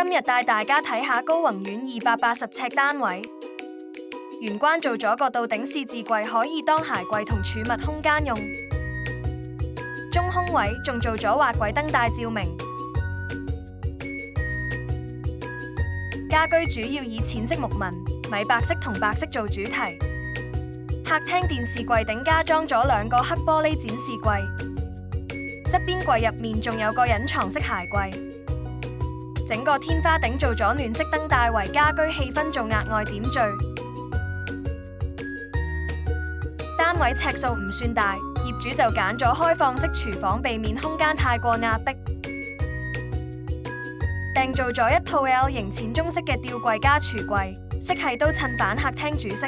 今日帶大家睇下高宏苑280尺單位，玄關做咗個到頂式置櫃，可以當鞋櫃同儲物空間用。中空位仲做咗滑軌燈帶照明。家居主要以淺色木紋、米白色同白色做主題。客廳電視櫃頂加裝咗兩個黑玻璃展示櫃，側邊櫃入面仲有個隱藏式鞋櫃。整個天花頂做咗暖色燈帶，為家居氣氛做額外點綴。單位尺數唔算大，業主就揀咗開放式廚房，避免空間太過壓迫。訂做咗一套 L 型淺中式嘅吊櫃加櫥櫃，色系都襯反客廳主色。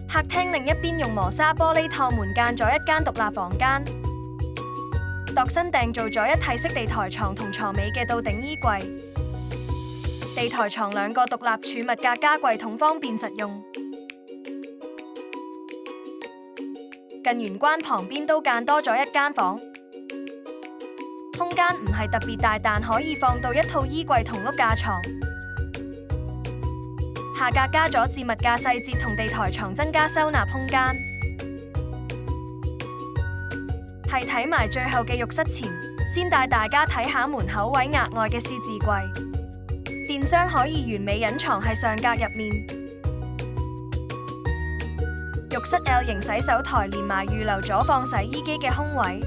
客廳另一邊用磨砂玻璃趟門間咗一間獨立房間，度身訂做咗一體式地台床同床尾嘅到頂衣櫃。地台床兩個獨立儲物格加櫃桶，方便實用。近玄關旁邊都間多咗一間房，空間唔係特別大，但可以放到一套衣櫃同碌架床。下格加咗置物架細節同地台床，增加收納空間。係睇埋最後嘅浴室前，先帶大家睇下門口位額外嘅式置櫃，電箱可以完美隱藏喺上格入面。浴室 L 型洗手台連埋預留咗放洗衣機嘅空位，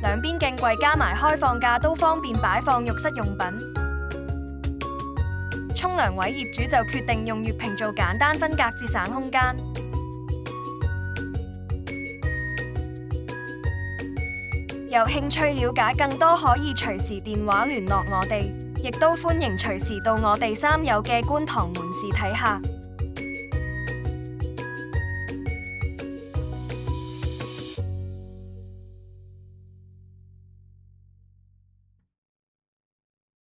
兩邊鏡櫃加埋開放架都方便擺放浴室用品。沖涼位業主就決定用月屏做簡單分隔，節省空間。有興趣了解更多，可以隨時電話聯絡我哋，亦都歡迎隨時到我哋3有嘅觀塘門市睇下。